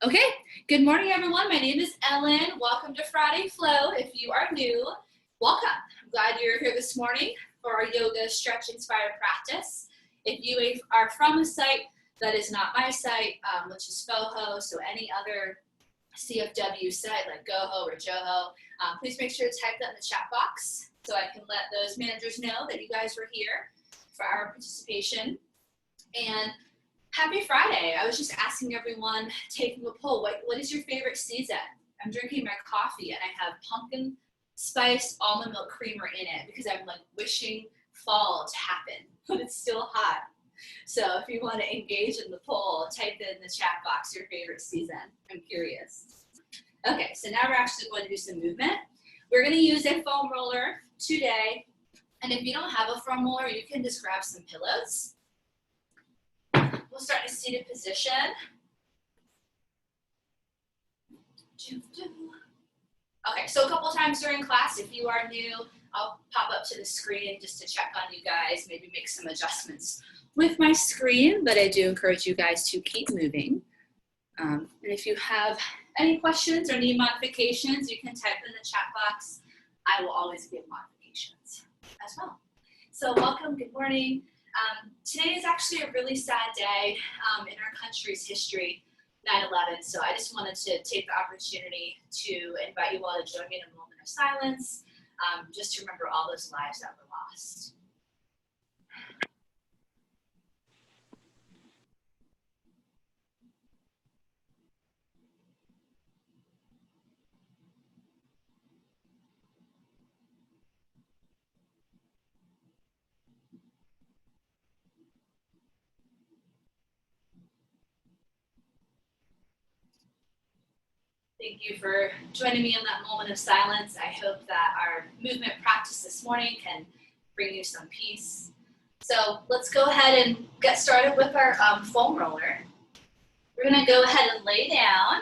Okay, good morning everyone. My name is Ellen. Welcome to Friday Flow. If you are new, welcome. I'm glad you're here this morning for our yoga stretch inspired practice. If you are from a site that is not my site, which is FOHO, so any other CFW site like GoHo or JoHo, please make sure to type that in the chat box so I can let those managers know that you guys were here for our participation. And happy Friday. I was just asking everyone, taking a poll, what is your favorite season? I'm drinking my coffee and I have pumpkin spice almond milk creamer in it because I'm like wishing fall to happen, but it's still hot. So if you want to engage in the poll, type in the chat box your favorite season. I'm curious. Okay, so now we're actually going to do some movement. We're going to use a foam roller today. And if you don't have a foam roller, you can just grab some pillows. We'll start in a seated position. Okay, so a couple times during class, if you are new, I'll pop up to the screen just to check on you guys, maybe make some adjustments with my screen, but I do encourage you guys to keep moving. And if you have any questions or need modifications, you can type in the chat box. I will always give modifications as well. So welcome, good morning. Today is actually a really sad day in our country's history, 9/11. So I just wanted to take the opportunity to invite you all to join me in a moment of silence, just to remember all those lives that were lost. Thank you for joining me in that moment of silence. I hope that our movement practice this morning can bring you some peace. So let's go ahead and get started with our foam roller. We're gonna go ahead and lay down.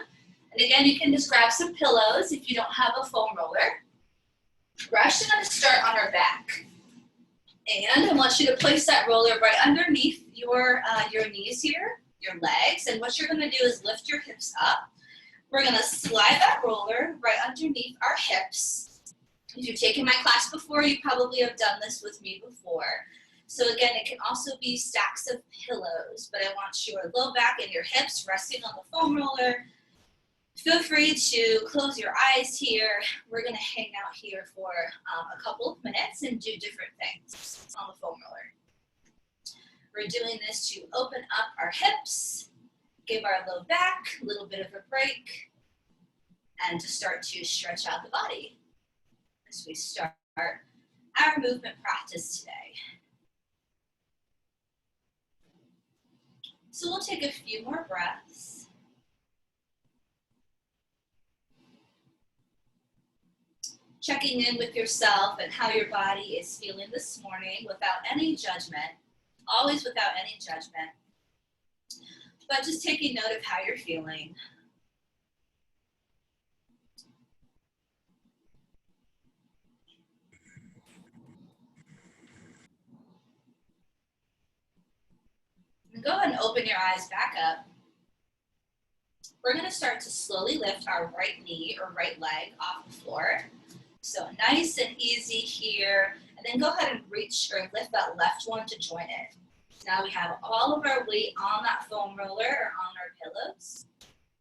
And again, you can just grab some pillows if you don't have a foam roller. We're actually gonna start on our back. And I want you to place that roller right underneath your knees here, your legs. And what you're gonna do is lift your hips up. We're gonna slide that roller right underneath our hips. If you've taken my class before, you probably have done this with me before. So again, it can also be stacks of pillows, but I want your low back and your hips resting on the foam roller. Feel free to close your eyes here. We're gonna hang out here for a couple of minutes and do different things on the foam roller. We're doing this to open up our hips, give our low back a little bit of a break, and to start to stretch out the body as we start our movement practice today. So we'll take a few more breaths. Checking in with yourself and how your body is feeling this morning without any judgment, always without any judgment. But just taking note of how you're feeling. And go ahead and open your eyes back up. We're going to start to slowly lift our right knee or right leg off the floor. So nice and easy here. And then go ahead and reach or lift that left one to join it. Now we have all of our weight on that foam roller or on our pillows.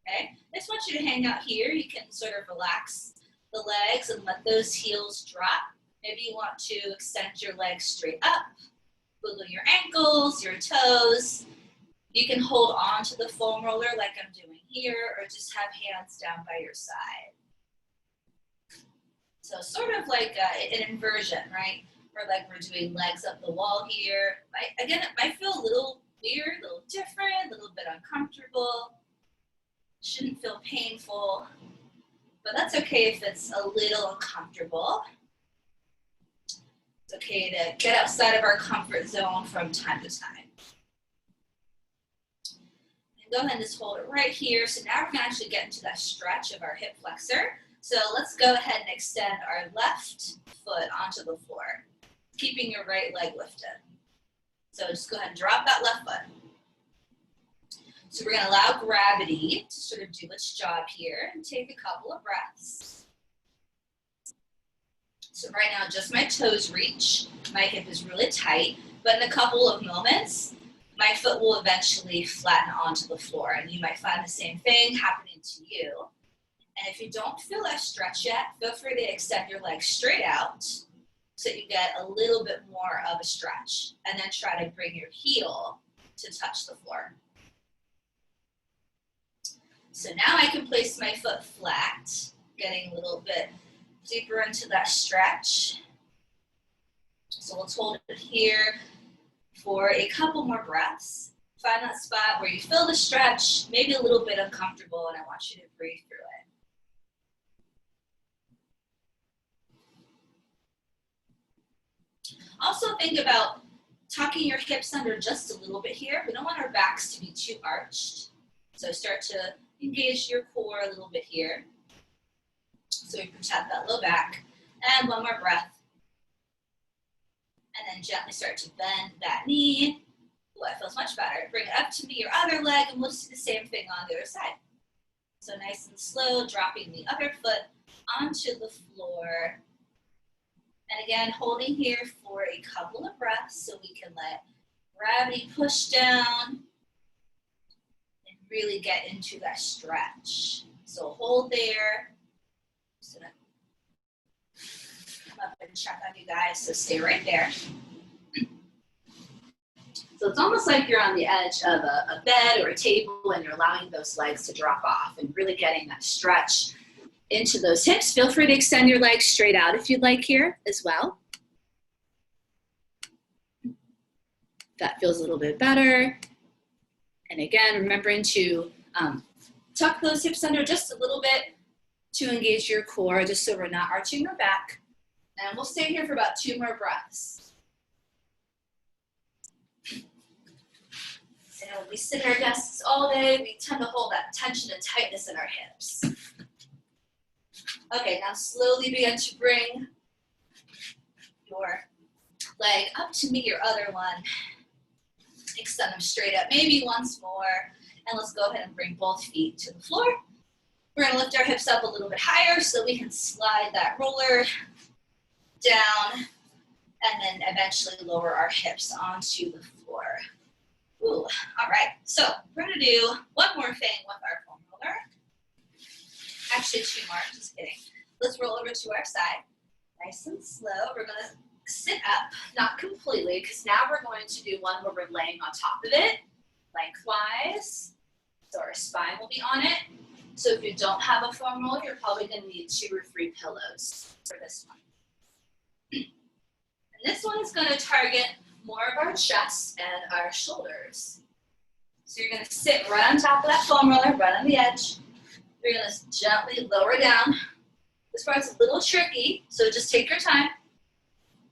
Okay, I just want you to hang out here. You can sort of relax the legs and let those heels drop. Maybe you want to extend your legs straight up, wiggle your ankles, your toes. You can hold on to the foam roller like I'm doing here, or just have hands down by your side. So sort of like an inversion, right? Or like we're doing legs up the wall here. Again, it might feel a little weird, a little different, a little bit uncomfortable. Shouldn't feel painful, but that's okay if it's a little uncomfortable. It's okay to get outside of our comfort zone from time to time. And go ahead and just hold it right here. So now we're gonna actually get into that stretch of our hip flexor. So let's go ahead and extend our left foot onto the floor, keeping your right leg lifted. So just go ahead and drop that left foot. So we're going to allow gravity to sort of do its job here and take a couple of breaths. So right now, just my toes reach. My hip is really tight, but in a couple of moments, my foot will eventually flatten onto the floor, and you might find the same thing happening to you. And if you don't feel that stretch yet, feel free to extend your legs straight out so you get a little bit more of a stretch, and then try to bring your heel to touch the floor. So now I can place my foot flat, getting a little bit deeper into that stretch. So let's hold it here for a couple more breaths. Find that spot where you feel the stretch, maybe a little bit uncomfortable, and I want you to breathe through it. Also think about tucking your hips under just a little bit here. We don't want our backs to be too arched. So start to engage your core a little bit here. So we protect that low back. And one more breath. And then gently start to bend that knee. Ooh, that feels much better. Bring it up to your other leg, and we'll just do the same thing on the other side. So nice and slow, dropping the other foot onto the floor. And again, holding here for a couple of breaths so we can let gravity push down and really get into that stretch. So hold there. Just gonna come up and check on you guys, so stay right there. So it's almost like you're on the edge of a bed or a table, and you're allowing those legs to drop off and really getting that stretch into those hips. Feel free to extend your legs straight out if you'd like here as well. That feels a little bit better. And again, remembering to tuck those hips under just a little bit to engage your core, just so we're not arching our back. And we'll stay here for about 2 more breaths. You know, when we sit at our desks all day, we tend to hold that tension and tightness in our hips. Okay, now slowly begin to bring your leg up to meet your other one. Extend them straight up, maybe once more. And let's go ahead and bring both feet to the floor. We're gonna lift our hips up a little bit higher so we can slide that roller down and then eventually lower our hips onto the floor. Ooh, all right, so we're gonna do one more thing with our foam roller. Actually, 2 more, just kidding. Let's roll over to our side. Nice and slow. We're gonna sit up, not completely, because now we're going to do one where we're laying on top of it, lengthwise. So our spine will be on it. So if you don't have a foam roller, you're probably gonna need 2 or 3 pillows for this one. And this one is gonna target more of our chest and our shoulders. So you're gonna sit right on top of that foam roller, right on the edge. You're gonna gently lower down. This part's a little tricky, so just take your time,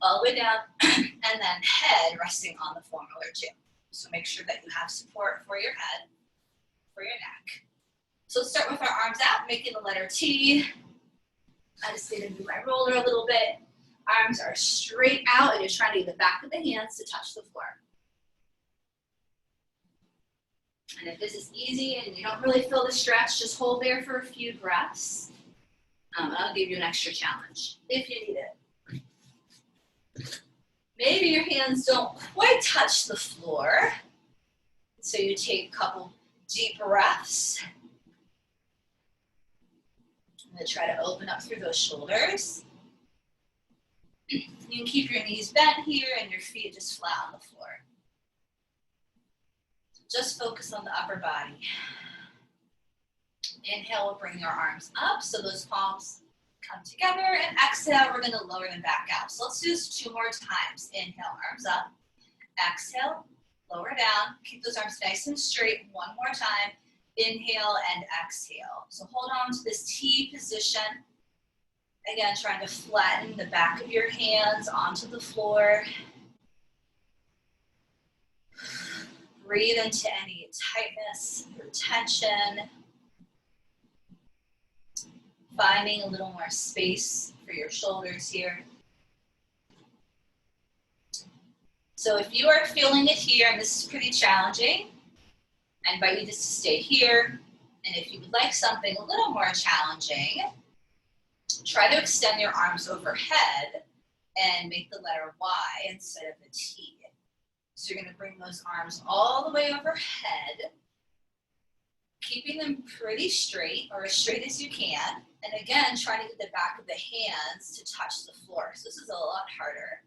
all the way down, and then head resting on the foam roller too. So make sure that you have support for your head, for your neck. So let's start with our arms out, making the letter T. I just need to move my roller a little bit. Arms are straight out, and you're trying to get the back of the hands to touch the floor. And if this is easy and you don't really feel the stretch, just hold there for a few breaths. And I'll give you an extra challenge if you need it. Maybe your hands don't quite touch the floor, so you take a couple deep breaths. I'm going to try to open up through those shoulders. You can keep your knees bent here and your feet just flat on the floor. Just focus on the upper body. Inhale, we'll bring our arms up so those palms come together, and exhale, we're gonna lower them back out. So let's do this 2 more times. Inhale, arms up. Exhale, lower down. Keep those arms nice and straight. 1 more time. Inhale and exhale. So hold on to this T position. Again, trying to flatten the back of your hands onto the floor. Breathe into any tightness or tension. Finding a little more space for your shoulders here. So if you are feeling it here, and this is pretty challenging, I invite you just to stay here. And if you would like something a little more challenging, try to extend your arms overhead and make the letter Y instead of a T. So you're going to bring those arms all the way overhead, keeping them pretty straight or as straight as you can. And again, trying to get the back of the hands to touch the floor. So this is a lot harder.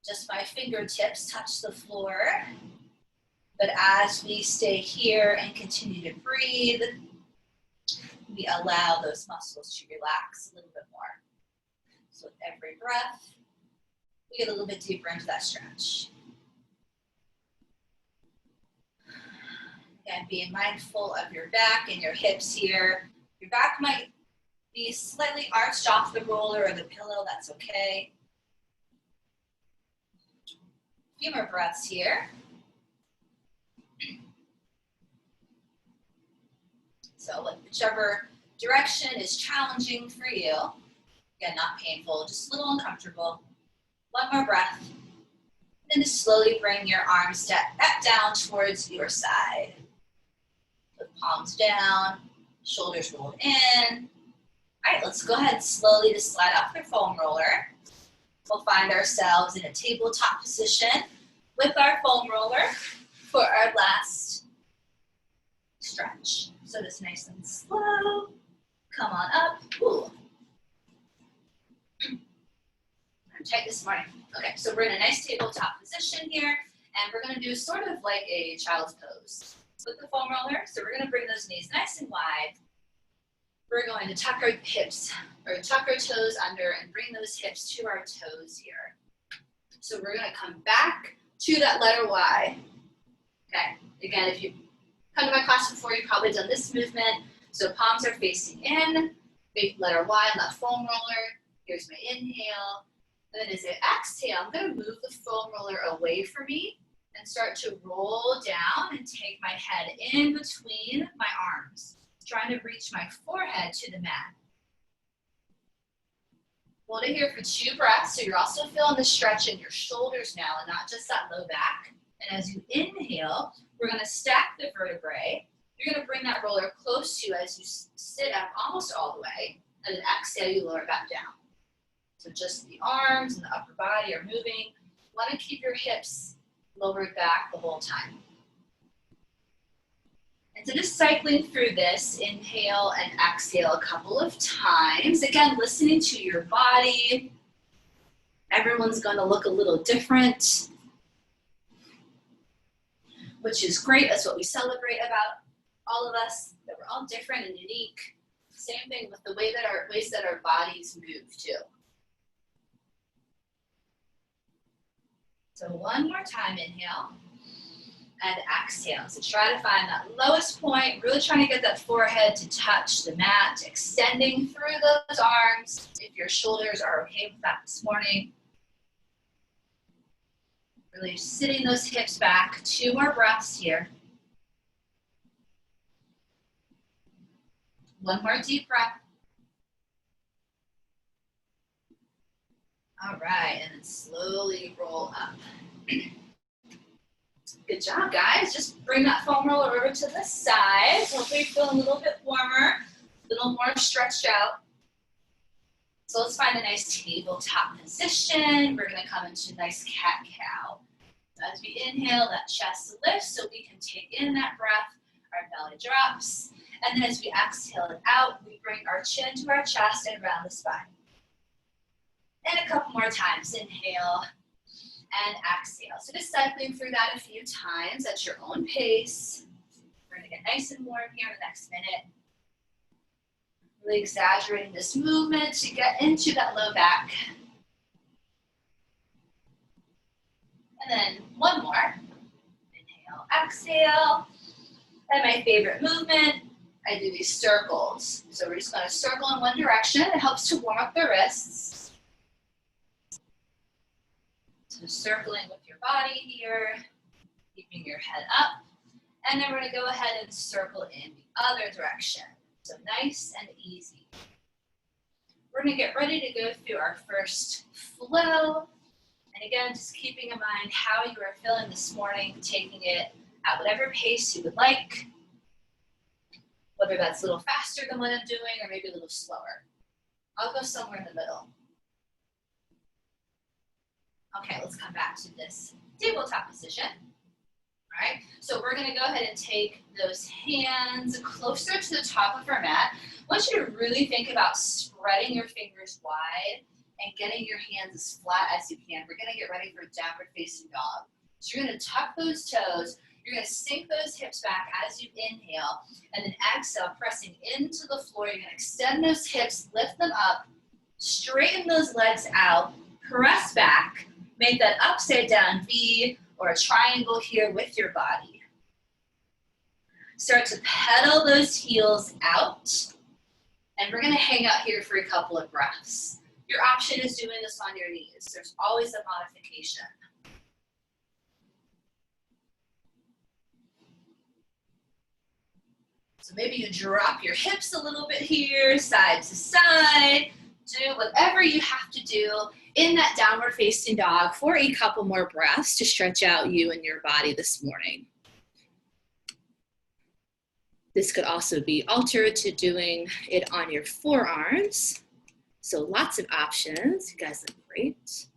Just my fingertips touch the floor. But as we stay here and continue to breathe, we allow those muscles to relax a little bit more. So with every breath, we get a little bit deeper into that stretch. Again, being mindful of your back and your hips here. Your back might be slightly arched off the roller or the pillow, that's okay. A few more breaths here. So whichever direction is challenging for you, again, not painful, just a little uncomfortable. One more breath. And then just slowly bring your arms back down towards your side. With palms down, shoulders rolled in. All right, let's go ahead and slowly just slide off your foam roller. We'll find ourselves in a tabletop position with our foam roller for our last stretch. So just nice and slow. Come on up. Ooh. I'm tight this morning. Okay, so we're in a nice tabletop position here, and we're gonna do sort of like a child's pose with the foam roller. So we're gonna bring those knees nice and wide. We're going to tuck our hips, or tuck our toes under and bring those hips to our toes here. So we're gonna come back to that letter Y. Okay, again, if you come to my class before, you've probably done this movement. So palms are facing in, big letter Y on that foam roller. Here's my inhale. And then as I exhale, I'm gonna move the foam roller away from me and start to roll down and take my head in between my arms, trying to reach my forehead to the mat. Hold it here for 2 breaths, so you're also feeling the stretch in your shoulders now and not just that low back. And as you inhale, we're gonna stack the vertebrae. You're gonna bring that roller close to you as you sit up almost all the way, and then exhale, you lower back down. So just the arms and the upper body are moving. You wanna keep your hips lowered back the whole time. And so just cycling through this, inhale and exhale a couple of times. Again, listening to your body. Everyone's gonna look a little different, which is great. That's what we celebrate about all of us, that we're all different and unique. Same thing with the ways that our bodies move too. So one more time, inhale and exhale. So try to find that lowest point, really trying to get that forehead to touch the mat, extending through those arms. If your shoulders are okay with that this morning. Really sitting those hips back. 2 more breaths here. One more deep breath. All right, and then slowly roll up. Good job, guys. Just bring that foam roller over to the side. Hopefully you feel a little bit warmer, a little more stretched out. So let's find a nice tabletop position. We're gonna come into nice cat-cow. As we inhale, that chest lifts so we can take in that breath. Our belly drops. And then as we exhale it out, we bring our chin to our chest and round the spine. And a couple more times. Inhale and exhale. So just cycling through that a few times at your own pace. We're gonna get nice and warm here in the next minute. Really exaggerating this movement to get into that low back. And then one more. Inhale, exhale. And my favorite movement, I do these circles. So we're just gonna circle in one direction. It helps to warm up the wrists. So circling with your body here, keeping your head up. And then we're gonna go ahead and circle in the other direction. So nice and easy. We're gonna get ready to go through our first flow. And again, just keeping in mind how you are feeling this morning, taking it at whatever pace you would like, whether that's a little faster than what I'm doing or maybe a little slower. I'll go somewhere in the middle. Okay, let's come back to this tabletop position. All right, so we're gonna go ahead and take those hands closer to the top of our mat. I want you to really think about spreading your fingers wide and getting your hands as flat as you can. We're gonna get ready for Dapper Facing Dog. So you're gonna tuck those toes, you're gonna sink those hips back as you inhale, and then exhale, pressing into the floor. You're gonna extend those hips, lift them up, straighten those legs out, press back, make that upside down V or a triangle here with your body. Start to pedal those heels out, and we're gonna hang out here for a couple of breaths. Your option is doing this on your knees. There's always a modification. So maybe you drop your hips a little bit here, side to side. Do whatever you have to do in that downward facing dog for a couple more breaths to stretch out you and your body this morning. This could also be altered to doing it on your forearms. So lots of options. You guys look great.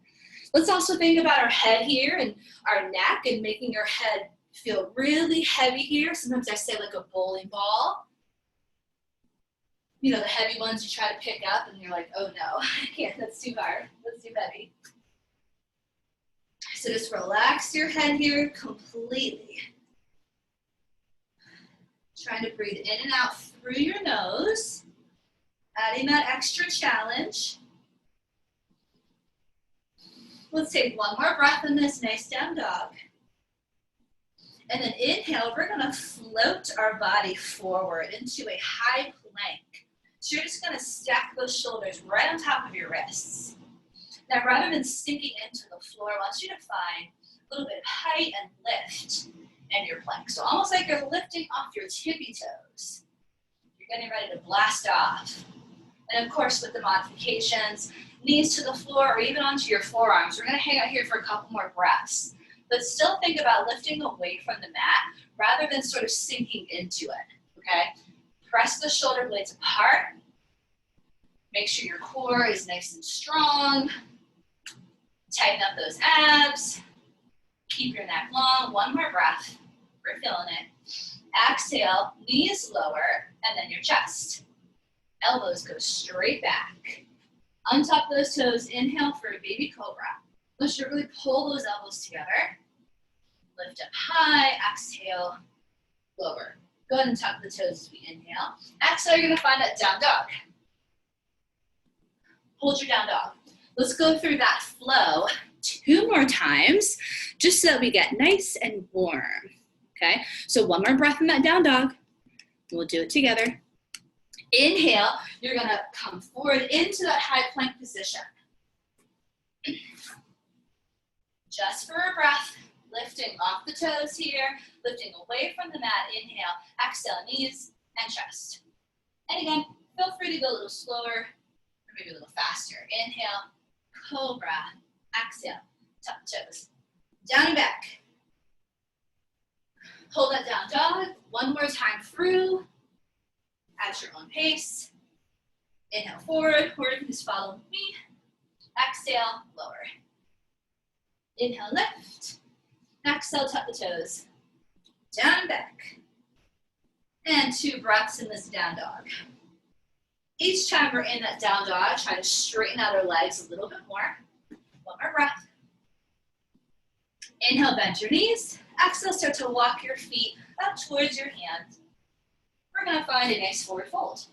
Let's also think about our head here and our neck and making your head feel really heavy here. Sometimes I say like a bowling ball. You know, the heavy ones you try to pick up and you're like, oh no, I can't, that's too hard, that's too heavy. So just relax your head here completely. Trying to breathe in and out through your nose, adding that extra challenge. Let's take one more breath in this nice down dog. And then inhale, we're gonna float our body forward into a high plank. So you're just gonna stack those shoulders right on top of your wrists. Now, rather than sinking into the floor, I want you to find a little bit of height and lift in your plank. So almost like you're lifting off your tippy toes. You're getting ready to blast off. And of course, with the modifications, knees to the floor or even onto your forearms. We're gonna hang out here for a couple more breaths. But still think about lifting away from the mat rather than sort of sinking into it, okay? Press the shoulder blades apart. Make sure your core is nice and strong. Tighten up those abs. Keep your neck long. One more breath. We're feeling it. Exhale, knees lower, and then your chest. Elbows go straight back. Untop those toes. Inhale for a baby cobra. Let's really pull those elbows together. Lift up high. Exhale, lower. Go ahead and tuck the toes as we inhale. Exhale, you're gonna find that down dog. Hold your down dog. Let's go through that flow 2 more times, just so that we get nice and warm, okay? So one more breath in that down dog. We'll do it together. Inhale, you're gonna come forward into that high plank position. Just for a breath. Lifting off the toes here, lifting away from the mat. Inhale, exhale, knees and chest. And again, feel free to go a little slower or maybe a little faster. Inhale, cobra, exhale, tuck toes. Down and back. Hold that down dog. One more time through at your own pace. Inhale forward, or you can just follow me. Exhale, lower. Inhale, lift. Exhale, tuck the toes. Down and back. And 2 breaths in this down dog. Each time we're in that down dog, try to straighten out our legs a little bit more. One more breath. Inhale, bend your knees. Exhale, start to walk your feet up towards your hands. We're gonna find a nice forward fold.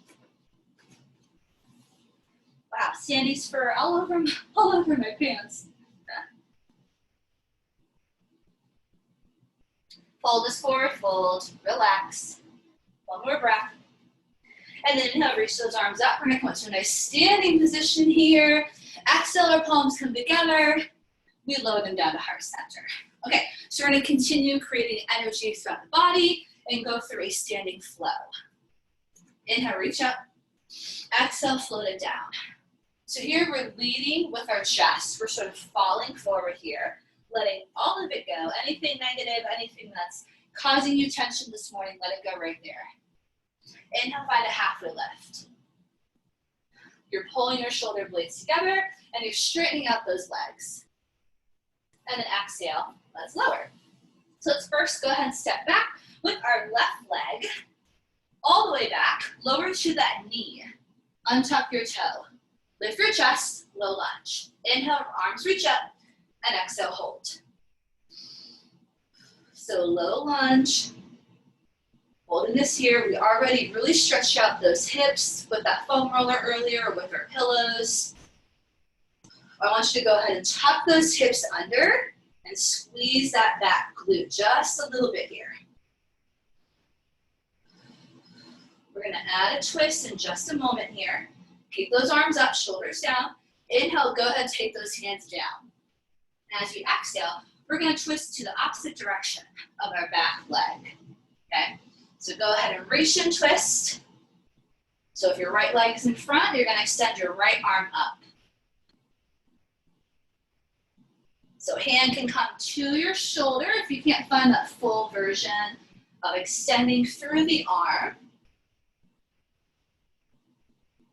Wow, Sandy's fur all over my pants. Fold this forward fold, relax. One more breath. And then inhale, reach those arms up. We're gonna come to a nice standing position here. Exhale, our palms come together. We lower them down to heart center. Okay, so we're gonna continue creating energy throughout the body and go through a standing flow. Inhale, reach up. Exhale, float it down. So here we're leading with our chest. We're sort of falling forward here, letting all of it go. Anything negative, anything that's causing you tension this morning, let it go right there. Inhale, find a halfway lift. You're pulling your shoulder blades together and you're straightening out those legs. And then exhale, let's lower. So let's first go ahead and step back with our left leg all the way back, lower to that knee. Untuck your toe. Lift your chest, low lunge. Inhale, arms reach up, and exhale, hold. So low lunge. Holding this here, we already really stretched out those hips with that foam roller earlier or with our pillows. I want you to go ahead and tuck those hips under and squeeze that back glute just a little bit here. We're gonna add a twist in just a moment here. Keep those arms up, shoulders down. Inhale, go ahead and take those hands down. As you exhale, we're gonna twist to the opposite direction of our back leg, okay? So go ahead and reach and twist. So if your right leg is in front, you're gonna extend your right arm up. So hand can come to your shoulder if you can't find that full version of extending through the arm.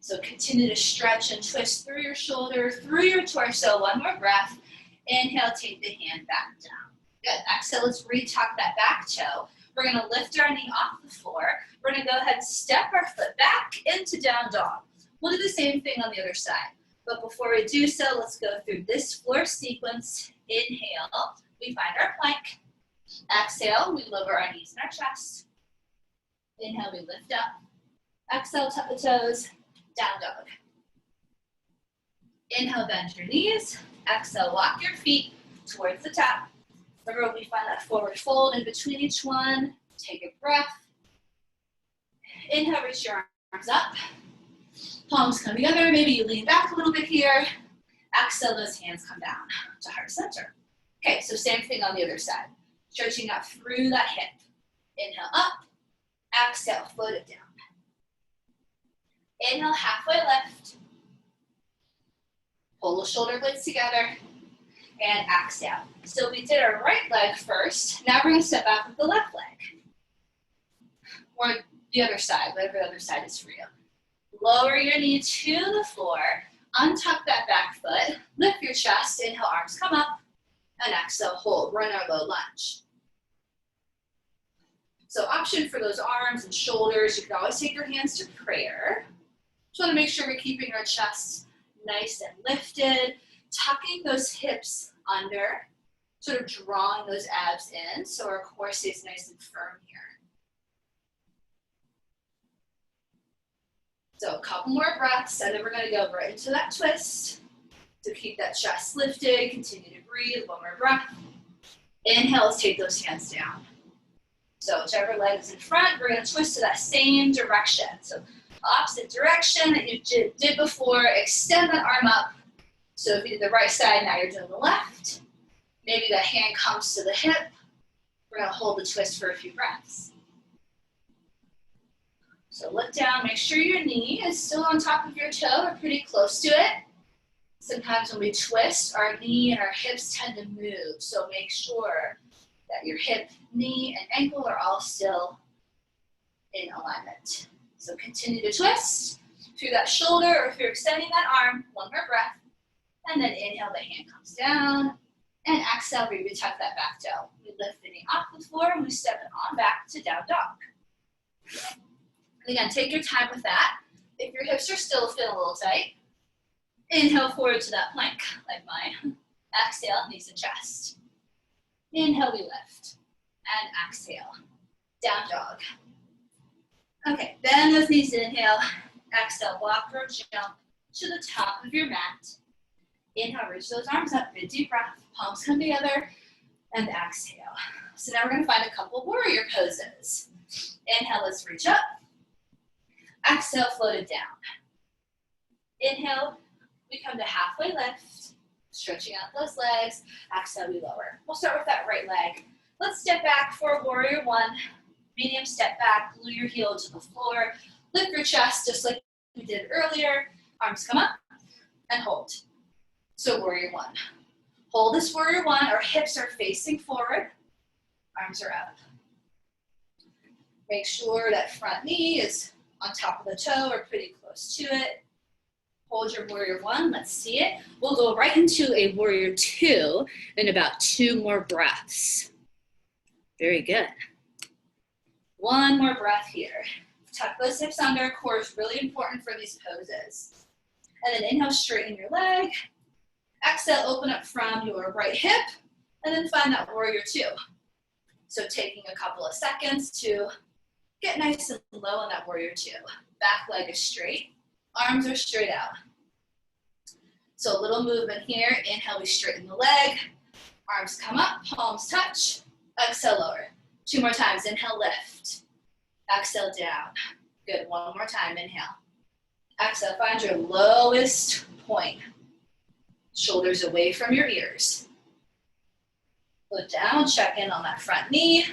So continue to stretch and twist through your shoulder, through your torso. One more breath. Inhale, take the hand back down. Good. Exhale, let's retuck that back toe. We're gonna lift our knee off the floor. We're gonna go ahead and step our foot back into down dog. We'll do the same thing on the other side. But before we do so, let's go through this floor sequence. Inhale, we find our plank. Exhale, we lower our knees and our chest. Inhale, we lift up. Exhale, tuck the toes, down dog. Inhale, bend your knees. Exhale, walk your feet towards the top. Remember, we find that forward fold in between each one. Take a breath. Inhale, reach your arms up. Palms come together. Maybe you lean back a little bit here. Exhale, those hands come down to heart center. Okay, so same thing on the other side. Stretching out through that hip. Inhale up. Exhale, float it down. Inhale, halfway lift. Pull the shoulder blades together. And exhale. So we did our right leg first. Now we're going to step back with the left leg. Or the other side, whatever the other side is for you. Lower your knee to the floor. Untuck that back foot. Lift your chest. Inhale, arms come up. And exhale, hold. Run our low lunge. So option for those arms and shoulders, you can always take your hands to prayer. Just want to make sure we're keeping our chest nice and lifted. Tucking those hips under, sort of drawing those abs in so our core stays nice and firm here. So a couple more breaths, and then we're going to go right into that twist. So keep that chest lifted, continue to breathe. One more breath. Inhale, let's take those hands down. So whichever leg is in front, we're going to twist to that same direction. So opposite direction that you did before, extend that arm up. So if you did the right side, now you're doing the left. Maybe the hand comes to the hip. We're gonna hold the twist for a few breaths. So look down, make sure your knee is still on top of your toe or pretty close to it. Sometimes when we twist, our knee and our hips tend to move. So make sure that your hip, knee, and ankle are all still in alignment. So continue to twist through that shoulder, or if you're extending that arm, one more breath. And then inhale, the hand comes down. And exhale, we retuck that back toe. We lift the knee off the floor and we step it on back to down dog. And again, take your time with that. If your hips are still feeling a little tight, inhale forward to that plank, like mine. Exhale, knees and chest. Inhale, we lift. And exhale, down dog. Okay, bend those knees, inhale. Exhale, walk or jump to the top of your mat. Inhale, reach those arms up, big deep breath, palms come together, and exhale. So now we're gonna find a couple warrior poses. Inhale, let's reach up. Exhale, float it down. Inhale, we come to halfway lift, stretching out those legs. Exhale, we lower. We'll start with that right leg. Let's step back for warrior one. Medium step back, glue your heel to the floor. Lift your chest just like we did earlier. Arms come up and hold. So warrior one. Hold this warrior one. Our hips are facing forward. Arms are up. Make sure that front knee is on top of the toe or pretty close to it. Hold your warrior one, let's see it. We'll go right into a warrior two in about 2 more breaths. Very good. 1 more breath here. Tuck those hips under, core is really important for these poses. And then inhale, straighten your leg. Exhale, open up from your right hip, and then find that warrior two. So taking a couple of seconds to get nice and low on that warrior two. Back leg is straight, arms are straight out. So a little movement here. Inhale, we straighten the leg. Arms come up, palms touch. Exhale, lower. 2 more times. Inhale, lift. Exhale, down. Good. 1 more time. Inhale. Exhale, find your lowest point. Shoulders away from your ears. Look down, check in on that front knee.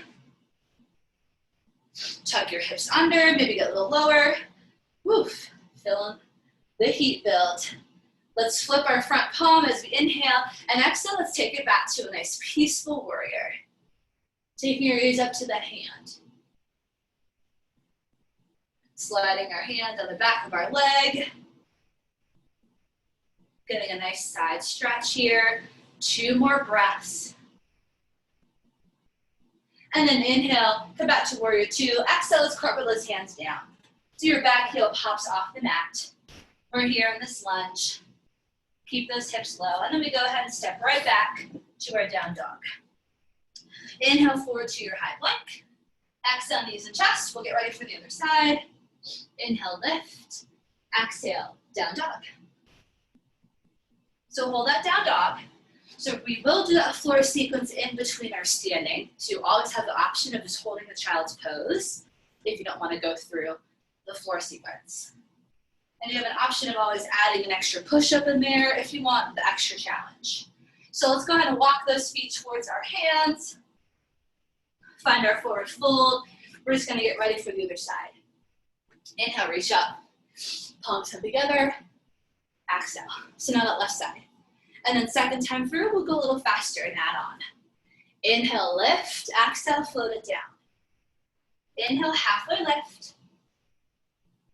Tuck your hips under, maybe get a little lower. Woof, feeling the heat build. Let's flip our front palm as we inhale, and exhale, let's take it back to a nice peaceful warrior. Taking your gaze up to that hand. Sliding our hand on the back of our leg. Getting a nice side stretch here. 2 more breaths. And then inhale, come back to warrior two. Exhale, let's cartwheel those hands down. So your back heel pops off the mat. We're here in this lunge. Keep those hips low. And then we go ahead and step right back to our down dog. Inhale forward to your high plank. Exhale, knees and chest. We'll get ready for the other side. Inhale, lift. Exhale, down dog. So hold that down dog. So we will do a floor sequence in between our standing. So you always have the option of just holding the child's pose if you don't want to go through the floor sequence. And you have an option of always adding an extra push-up in there if you want the extra challenge. So let's go ahead and walk those feet towards our hands. Find our forward fold. We're just gonna get ready for the other side. Inhale, reach up. Palms come together. Exhale. So now that left side. And then second time through, we'll go a little faster and add on. Inhale, lift. Exhale, float it down. Inhale, halfway lift.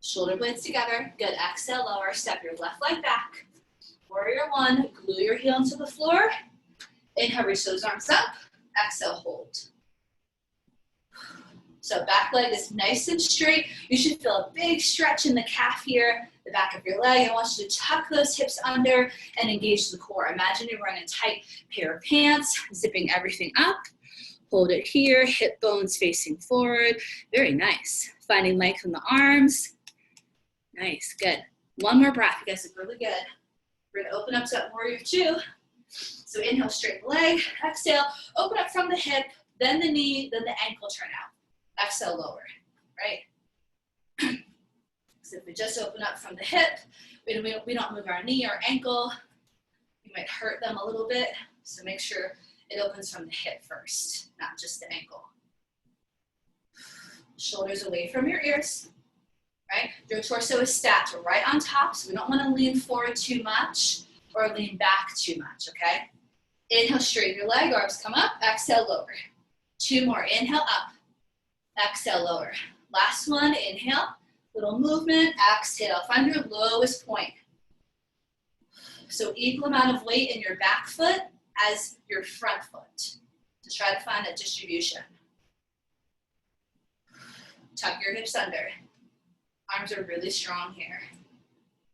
Shoulder blades together. Good. Exhale, lower. Step your left leg back. Warrior one. Glue your heel into the floor. Inhale, reach those arms up. Exhale, hold. So back leg is nice and straight. You should feel a big stretch in the calf here, the back of your leg. I want you to tuck those hips under and engage the core. Imagine you're wearing a tight pair of pants, zipping everything up. Hold it here, hip bones facing forward. Very nice. Finding length in the arms. Nice, good. 1 more breath. You guys look really good. We're gonna open up to that warrior two. So inhale, straighten the leg. Exhale, open up from the hip, then the knee, then the ankle turn out. Exhale, lower, right? So if we just open up from the hip, we don't move our knee or ankle, you might hurt them a little bit. So make sure it opens from the hip first, not just the ankle. Shoulders away from your ears, right? Your torso is stacked right on top, so we don't want to lean forward too much or lean back too much, okay? Inhale, straighten your leg, arms come up, exhale, lower. 2 more, inhale, up. Exhale, lower. Last one, inhale, little movement, exhale. Find your lowest point. So equal amount of weight in your back foot as your front foot to try to find that distribution. Tuck your hips under. Arms are really strong here.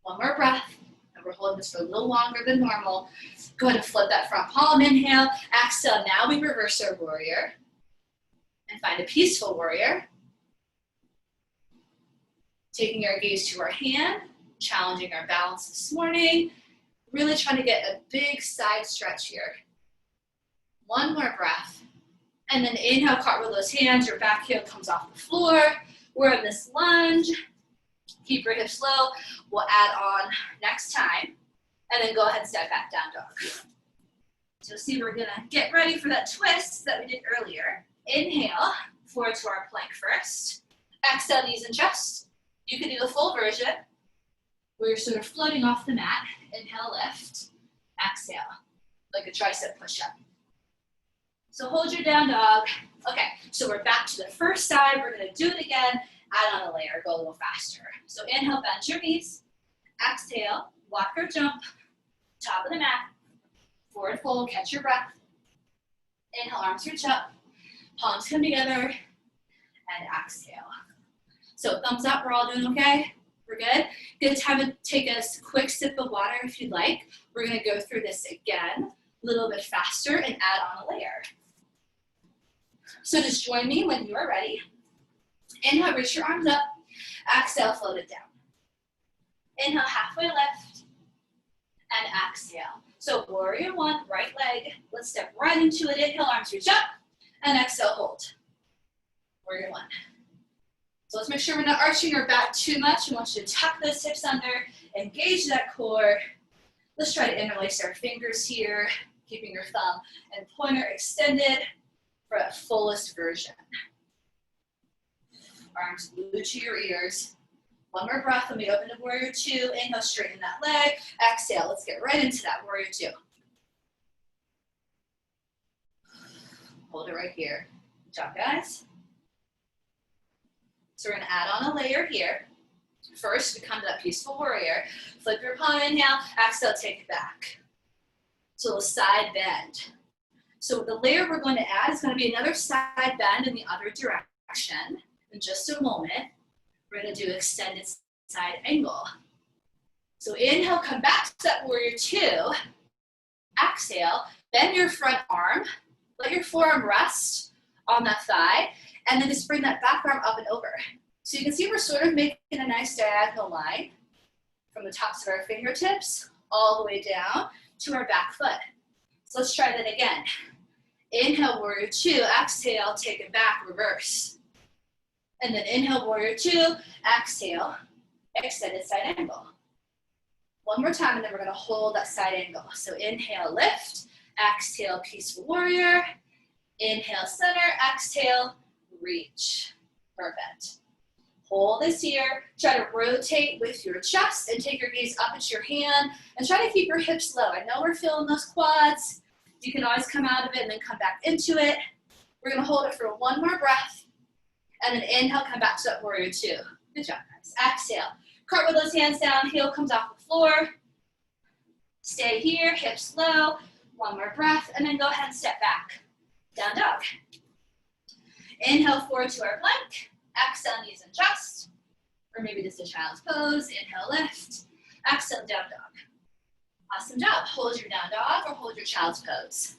1 more breath, and we're holding this for a little longer than normal. Go ahead and flip that front palm, inhale, exhale. Now we reverse our warrior. And find a peaceful warrior. Taking our gaze to our hand, challenging our balance this morning. Really trying to get a big side stretch here. 1 more breath. And then inhale, cartwheel those hands. Your back heel comes off the floor. We're in this lunge. Keep your hips low. We'll add on next time. And then go ahead and step back down dog. So see, we're gonna get ready for that twist that we did earlier. Inhale, forward to our plank first. Exhale, knees and chest. You can do the full version where you're sort of floating off the mat. Inhale, lift. Exhale, like a tricep push-up. So hold your down dog. Okay, so we're back to the first side. We're gonna do it again, add on a layer, go a little faster. So inhale, bend your knees. Exhale, walk or jump, top of the mat, forward fold, catch your breath. Inhale, arms reach up, palms come together, and exhale. So thumbs up, we're all doing okay? We're good? Good time to take a quick sip of water if you'd like. We're gonna go through this again, a little bit faster and add on a layer. So just join me when you are ready. Inhale, reach your arms up. Exhale, float it down. Inhale, halfway lift, and exhale. So warrior one, right leg. Let's step right into it. Inhale, arms reach up, and exhale, hold. Warrior one. So let's make sure we're not arching our back too much. We want you to tuck those hips under, engage that core. Let's try to interlace our fingers here, keeping your thumb and pointer extended for a fullest version. Arms glued to your ears. One more breath, let me open to warrior two. Inhale, straighten that leg. Exhale, let's get right into that warrior two. Hold it right here. Good job, guys. So we're gonna add on a layer here. First, we come to that peaceful warrior. Flip your palm, inhale, exhale, take it back. So a side bend. So the layer we're going to add is going to be another side bend in the other direction. In just a moment, we're going to do extended side angle. So inhale, come back to that warrior two. Exhale, bend your front arm. Let your forearm rest on that thigh. And then just bring that back arm up and over. So you can see we're sort of making a nice diagonal line from the tops of our fingertips all the way down to our back foot. So let's try that again. Inhale, warrior two. Exhale, take it back, reverse. And then inhale, warrior two. Exhale, extended side angle. One more time, and then we're going to hold that side angle. So inhale, lift. Exhale, peaceful warrior. Inhale, center. Exhale, reach. Perfect. Hold this here. Try to rotate with your chest and take your gaze up at your hand and try to keep your hips low. I know we're feeling those quads. You can always come out of it and then come back into it. We're gonna hold it for one more breath and then inhale, come back to that warrior two. Good job, guys. Exhale. Cartwheel those hands down, heel comes off the floor. Stay here, hips low. One more breath and then go ahead and step back. Down dog. Inhale forward to our plank. Exhale, knees and chest. Or maybe this is a child's pose. Inhale, lift. Exhale, down dog. Awesome job. Hold your down dog or hold your child's pose.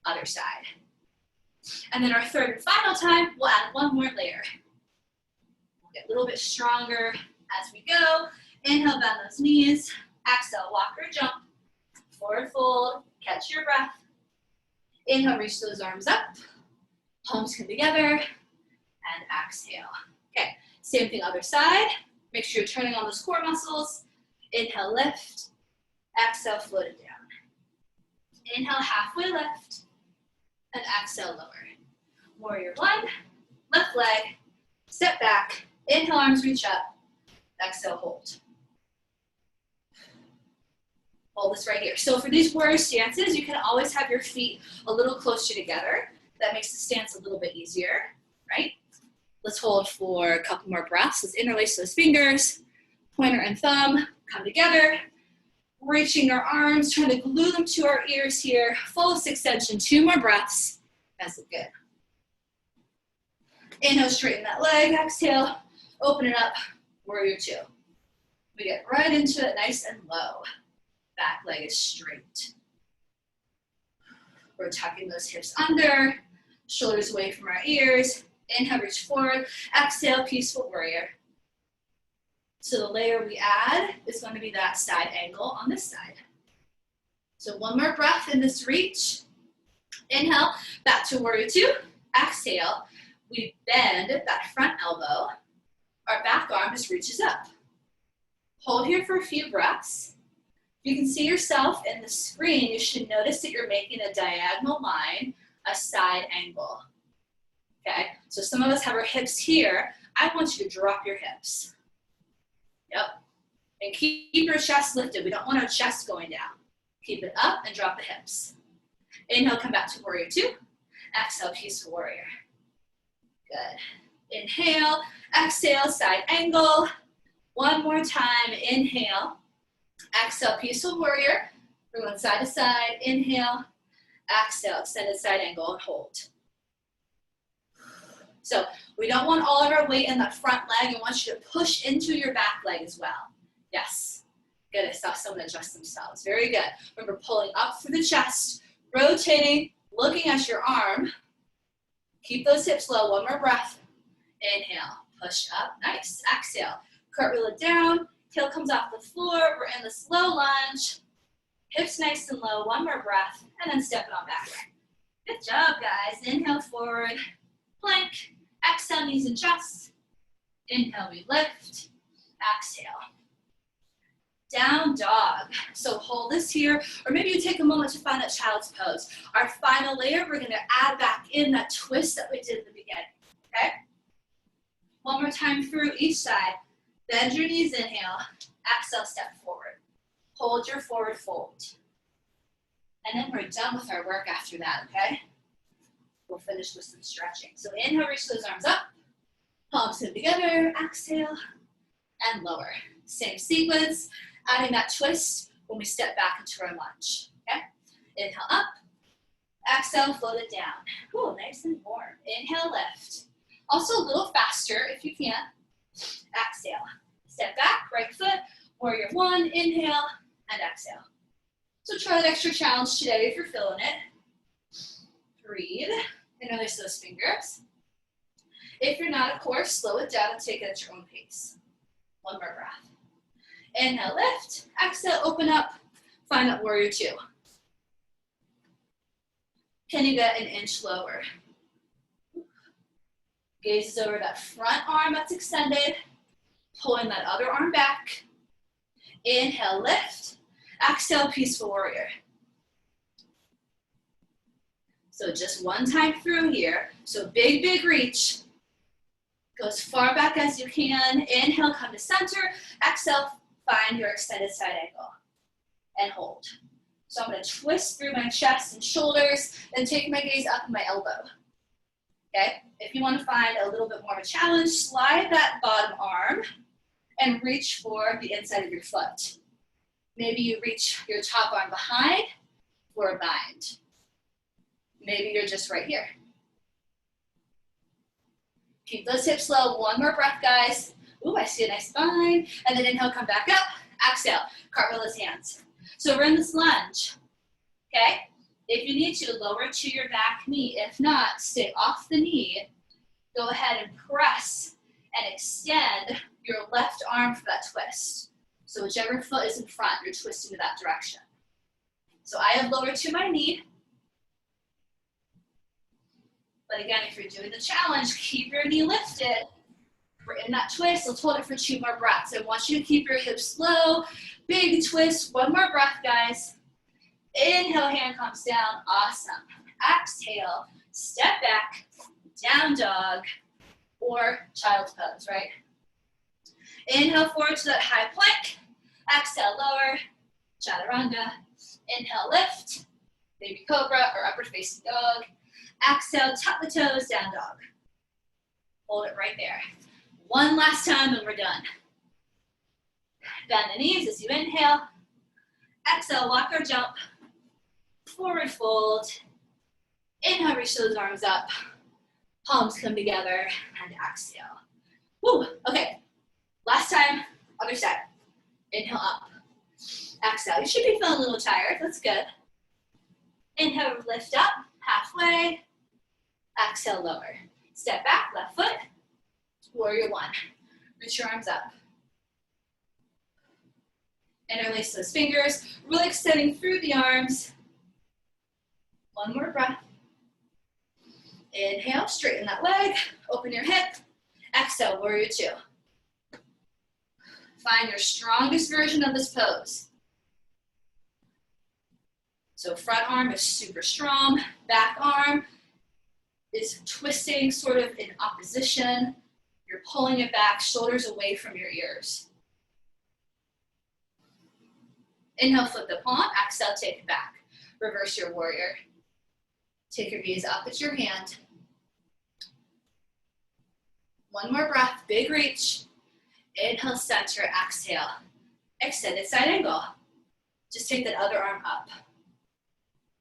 Other side. And then our third and final time, we'll add one more layer. We'll get a little bit stronger as we go. Inhale, bend those knees. Exhale, walk or jump. Forward fold, catch your breath. Inhale, reach those arms up. Palms come together. And exhale. Okay, same thing other side. Make sure you're turning on those core muscles. Inhale, lift. Exhale, float it down. Inhale, halfway lift. And exhale, lower. Warrior one, left leg, step back. Inhale, arms reach up. Exhale, hold. Hold this right here. So for these warrior stances, you can always have your feet a little closer together. That makes the stance a little bit easier, right? Let's hold for a couple more breaths. Let's interlace those fingers. Pointer and thumb come together. Reaching our arms, trying to glue them to our ears here. Fullest extension, 2 more breaths. That's good. Inhale, straighten that leg. Exhale, open it up. Warrior two. We get right into it, nice and low. Back leg is straight. We're tucking those hips under, shoulders away from our ears. Inhale, reach forward. Exhale, peaceful warrior. So the layer we add is going to be that side angle on this side. So one more breath in this reach. Inhale, back to warrior two. Exhale, we bend that front elbow. Our back arm just reaches up. Hold here for a few breaths. If you can see yourself in the screen, you should notice that you're making a diagonal line, a side angle. Okay, so some of us have our hips here. I want you to drop your hips. Yep, and keep your chest lifted. We don't want our chest going down. Keep it up and drop the hips. Inhale, come back to warrior two. Exhale, peaceful warrior. Good. Inhale, exhale, side angle. One more time, inhale. Exhale, peaceful warrior. Everyone side to side, inhale. Exhale, extended side angle and hold. So we don't want all of our weight in that front leg. We want you to push into your back leg as well. Yes. Good, I saw someone adjust themselves. Very good. Remember, pulling up through the chest, rotating, looking at your arm. Keep those hips low, one more breath. Inhale, push up, nice. Exhale, cartwheel it down, tail comes off the floor. We're in the slow lunge. Hips nice and low, one more breath, and then step it on back. Good job, guys. Inhale, forward, plank. Exhale, knees and chest. Inhale, we lift. Exhale. Down dog. So hold this here, or maybe you take a moment to find that child's pose. Our final layer, we're gonna add back in that twist that we did at the beginning, okay? One more time through each side. Bend your knees, inhale. Exhale, step forward. Hold your forward fold. And then we're done with our work after that, okay? We'll finish with some stretching. So inhale, reach those arms up. Palms come together, exhale, and lower. Same sequence, adding that twist when we step back into our lunge, okay? Inhale up, exhale, float it down. Ooh, nice and warm. Inhale, lift. Also a little faster if you can. Exhale, step back, right foot, warrior one, inhale, and exhale. So try that extra challenge today if you're feeling it. Breathe, interlace those fingers. If you're not, of course, slow it down and take it at your own pace. One more breath. Inhale, lift. Exhale, open up. Find that warrior two. Can you get an inch lower? Gaze over that front arm that's extended. Pulling that other arm back. Inhale, lift. Exhale, peaceful warrior. So just one time through here. So big, big reach. Go as far back as you can. Inhale, come to center. Exhale, find your extended side angle. And hold. So I'm going to twist through my chest and shoulders, then take my gaze up my elbow. Okay? If you want to find a little bit more of a challenge, slide that bottom arm and reach for the inside of your foot. Maybe you reach your top arm behind for a bind. Maybe you're just right here. Keep those hips low. One more breath, guys. Ooh, I see a nice bind. And then inhale, come back up. Exhale, cartwheel those hands. So we're in this lunge, okay? If you need to, lower to your back knee. If not, stay off the knee. Go ahead and press and extend your left arm for that twist. So whichever foot is in front, you're twisting to that direction. So I have lowered to my knee. But again, if you're doing the challenge, keep your knee lifted. We're in that twist. Let's hold it for 2 more breaths. I want you to keep your hips low. Big twist. 1 more breath, guys. Inhale, hand comes down. Awesome. Exhale, step back, down dog, or child's pose, right? Inhale forward to that high plank. Exhale, lower, chaturanga. Inhale, lift, baby cobra or upward facing dog. Exhale, tuck the toes, down dog. Hold it right there. One last time and we're done. Bend the knees as you inhale. Exhale, walk or jump. Forward fold. Inhale, reach those arms up. Palms come together and exhale. Woo, okay. Last time, other side. Inhale up. Exhale, you should be feeling a little tired. That's good. Inhale, lift up, halfway. Exhale, lower. Step back, left foot. Warrior one. Reach your arms up. Interlace those fingers, really extending through the arms. One more breath. Inhale, straighten that leg, open your hip. Exhale, warrior two. Find your strongest version of this pose. So front arm is super strong, back arm is twisting sort of in opposition. You're pulling it back, shoulders away from your ears. Inhale, flip the palm. Exhale, take it back. Reverse your warrior. Take your gaze up at your hand. One more breath, big reach. Inhale, center, exhale. Extended side angle. Just take that other arm up.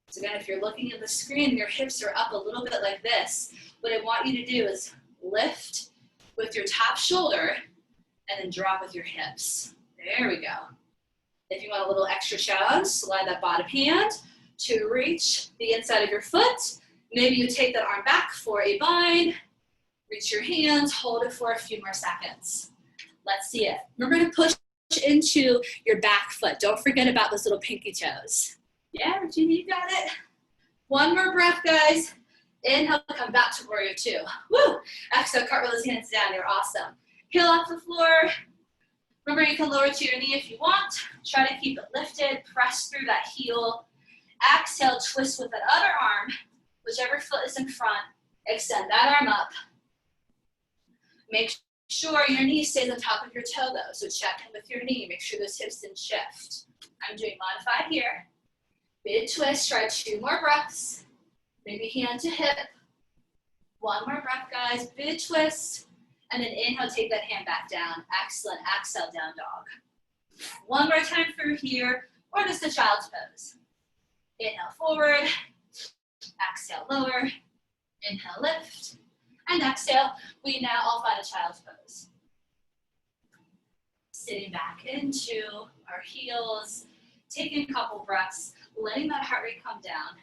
So again, if you're looking at the screen, your hips are up a little bit like this. What I want you to do is lift with your top shoulder and then drop with your hips. There we go. If you want a little extra challenge, slide that bottom hand to reach the inside of your foot. Maybe you take that arm back for a bind. Reach your hands, hold it for a few more seconds. Let's see it. Remember to push into your back foot. Don't forget about those little pinky toes. Yeah, Regina, you got it. One more breath, guys. Inhale, come back to warrior two. Woo! Exhale, cartwheel those hands down. You're awesome. Heel off the floor. Remember, you can lower to your knee if you want. Try to keep it lifted. Press through that heel. Exhale, twist with that other arm. Whichever foot is in front, extend that arm up. Make sure your knee stays on top of your toe though, so check in with your knee. Make sure those hips didn't shift. I'm doing modified here. Big twist, try 2 more breaths. Maybe hand to hip. 1 more breath, guys, big twist. And then inhale, take that hand back down. Excellent, exhale, down dog. 1 more time through here, or just a child's pose. Inhale, forward. Exhale, lower. Inhale, lift. And exhale, we now all find a child's pose. Sitting back into our heels, taking a couple breaths, letting that heart rate come down.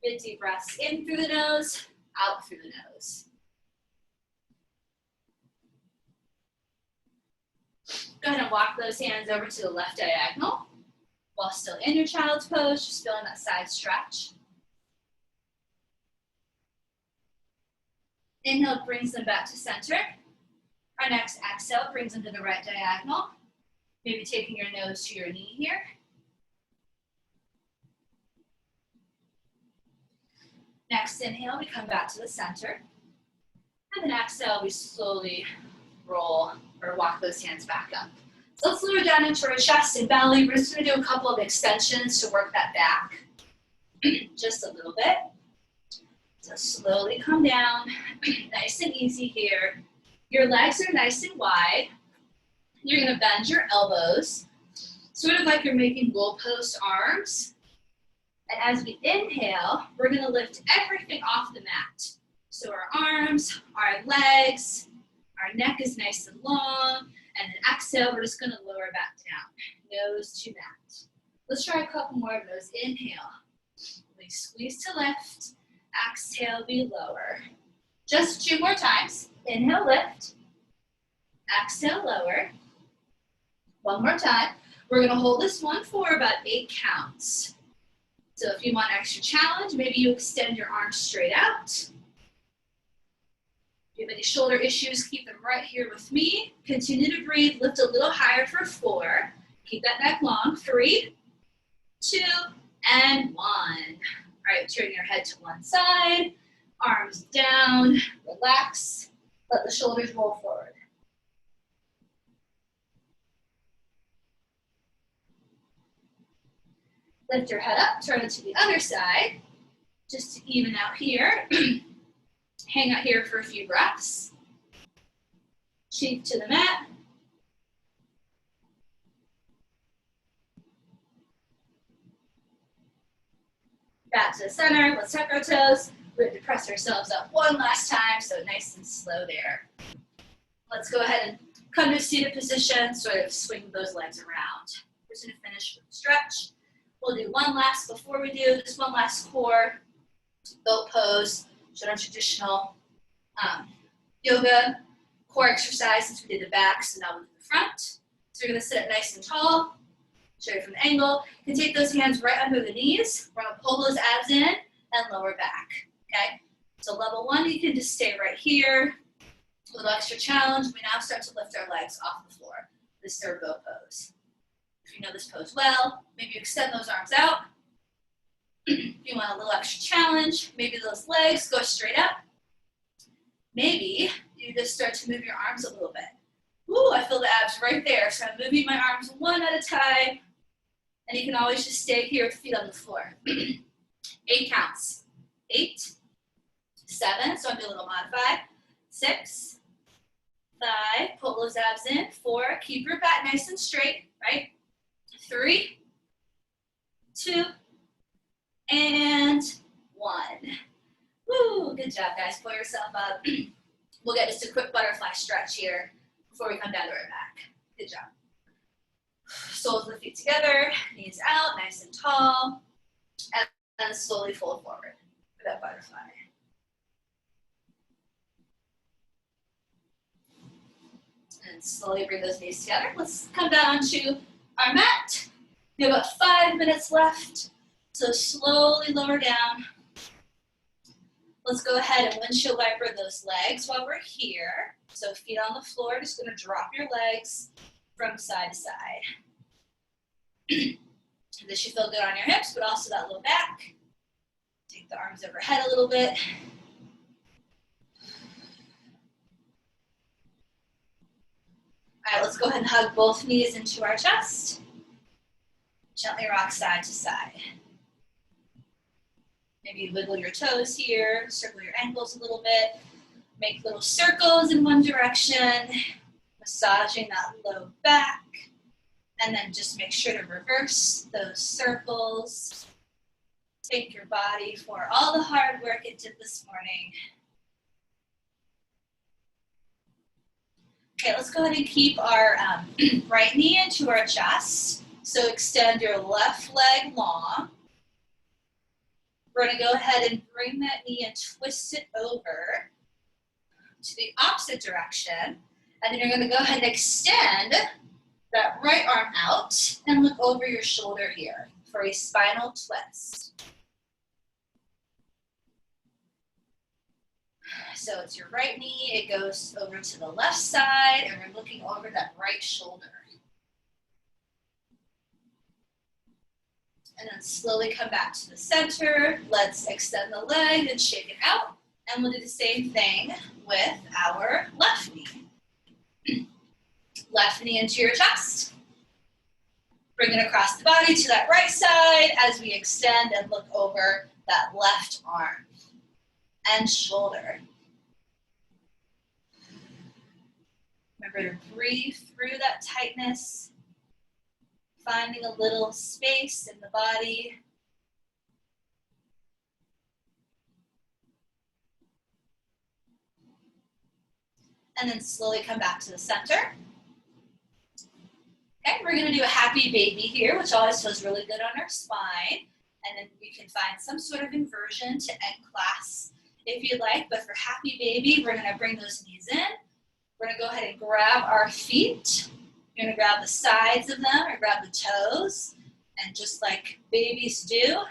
Big deep breaths in through the nose, out through the nose. Go ahead and walk those hands over to the left diagonal. While still in your child's pose, just feeling that side stretch. Inhale brings them back to center. Our next exhale brings them to the right diagonal. Maybe taking your nose to your knee here. Next inhale, we come back to the center. And then exhale, we slowly roll or walk those hands back up. So let's lower down into our chest and belly. We're just gonna do a couple of extensions to work that back. Just a little bit. So slowly come down, nice and easy here. Your legs are nice and wide. You're gonna bend your elbows, sort of like you're making goalpost arms. And as we inhale, we're gonna lift everything off the mat. So our arms, our legs, our neck is nice and long. And then exhale, we're just gonna lower back down, nose to mat. Let's try a couple more of those. Inhale, we squeeze to lift. Exhale, we lower. Just 2 more times. Inhale, lift. Exhale, lower. 1 more time. We're gonna hold this one for about 8 counts. So if you want extra challenge, maybe you extend your arms straight out. If you have any shoulder issues, keep them right here with me. Continue to breathe, lift a little higher for 4. Keep that neck long. 3, 2, and 1. All right, turn your head to one side, arms down, relax, let the shoulders roll forward. Lift your head up, turn it to the other side, just to even out here. Hang out here for a few breaths. Cheek to the mat. Back to the center, let's tuck our toes. We have to press ourselves up one last time, so nice and slow there. Let's go ahead and come to a seated position, sort of swing those legs around. We're just gonna finish with a stretch. We'll do one last, before we do, just one last core boat pose, sort of traditional yoga core exercise since we did the back, so now we'll do the front. So we're gonna sit up nice and tall. Show you from the angle. You can take those hands right under the knees. We're gonna pull those abs in and lower back, okay? So level 1, you can just stay right here. A little extra challenge. We now start to lift our legs off the floor. This is our boat pose. If you know this pose well, maybe you extend those arms out. If you want a little extra challenge, maybe those legs go straight up. Maybe you just start to move your arms a little bit. Ooh, I feel the abs right there. So I'm moving my arms one at a time. And you can always just stay here with feet on the floor. 8 counts. 8, 7, so I'm doing a little modified, 6, 5, pull those abs in, 4, keep your back nice and straight, right? 3, 2, and 1. Woo, good job, guys. Pull yourself up. We'll get just a quick butterfly stretch here before we come down to our back. Good job. Soles of the feet together, knees out, nice and tall, and then slowly fold forward for that butterfly. And slowly bring those knees together. Let's come down onto our mat. We have about 5 minutes left, so slowly lower down. Let's go ahead and windshield wiper those legs while we're here. So feet on the floor, just gonna drop your legs from side to side. This should feel good on your hips, but also that low back. Take the arms overhead a little bit. All right, let's go ahead and hug both knees into our chest. Gently rock side to side. Maybe wiggle your toes here, circle your ankles a little bit. Make little circles in one direction, massaging that low back. And then just make sure to reverse those circles. Thank your body for all the hard work it did this morning. Okay, let's go ahead and keep our right knee into our chest. So extend your left leg long. We're gonna go ahead and bring that knee and twist it over to the opposite direction. And then you're gonna go ahead and extend that right arm out and look over your shoulder here for a spinal twist. So it's your right knee, it goes over to the left side, and we're looking over that right shoulder. And then slowly come back to the center. Let's extend the leg and shake it out. And we'll do the same thing with our left knee. Left knee into your chest. Bring it across the body to that right side as we extend and look over that left arm and shoulder. Remember to breathe through that tightness, finding a little space in the body. And then slowly come back to the center. Okay, we're gonna do a happy baby here, which always feels really good on our spine. And then we can find some sort of inversion to end class if you'd like. But for happy baby, we're gonna bring those knees in. We're gonna go ahead and grab our feet. You're gonna grab the sides of them or grab the toes. And just like babies do,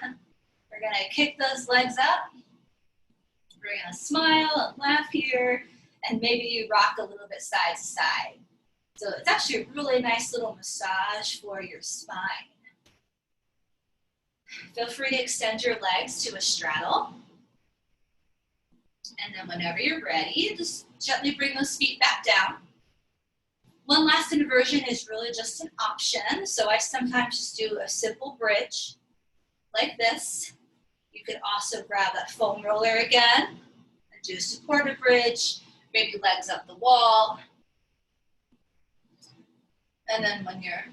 we're gonna kick those legs up. We're gonna smile and laugh here. And maybe you rock a little bit side to side. So it's actually a really nice little massage for your spine. Feel free to extend your legs to a straddle. And then whenever you're ready, just gently bring those feet back down. One last inversion is really just an option. So I sometimes just do a simple bridge like this. You could also grab that foam roller again and do a supportive bridge, maybe legs up the wall. And then when you're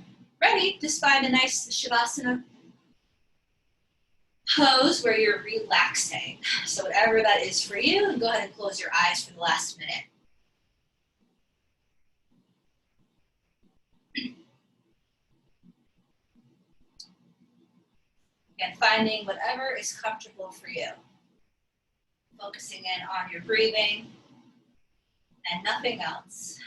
ready, just find a nice Shavasana pose where you're relaxing. So whatever that is for you, and go ahead and close your eyes for the last minute. Again, finding whatever is comfortable for you. Focusing in on your breathing and nothing else.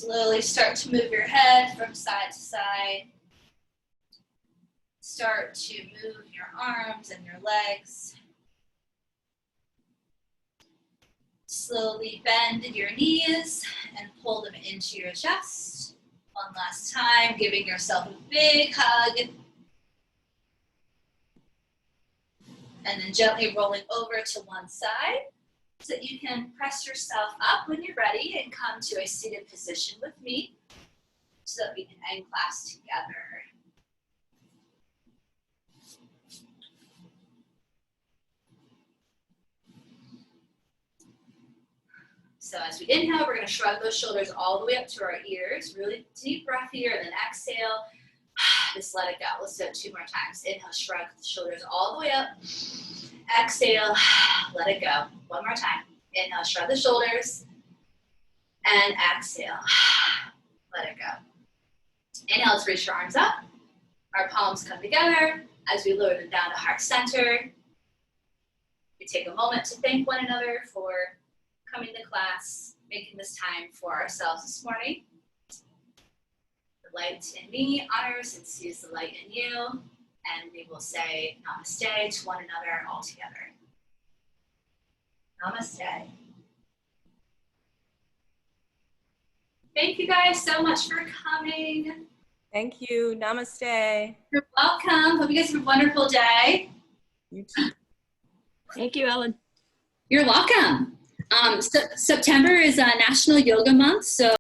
Slowly start to move your head from side to side. Start to move your arms and your legs. Slowly bend your knees and pull them into your chest. One last time, giving yourself a big hug. And then gently rolling over to one side so that you can press yourself up when you're ready and come to a seated position with me so that we can end class together. So as we inhale, we're going to shrug those shoulders all the way up to our ears. Really deep breath here, and then exhale. Just let it go. Let's do it 2 more times. Inhale, shrug the shoulders all the way up. Exhale, let it go. One more time. Inhale, shrug the shoulders. And exhale, let it go. Inhale, let's reach your arms up. Our palms come together as we lower them down to heart center. We take a moment to thank one another for coming to class, making this time for ourselves this morning. The light in me honors and sees the light in you, and we will say namaste to one another all together. Namaste. Thank you guys so much for coming. Thank you. Namaste. You're welcome. Hope you guys have a wonderful day. You too. Thank you, Ellen. You're welcome. September is National Yoga Month, so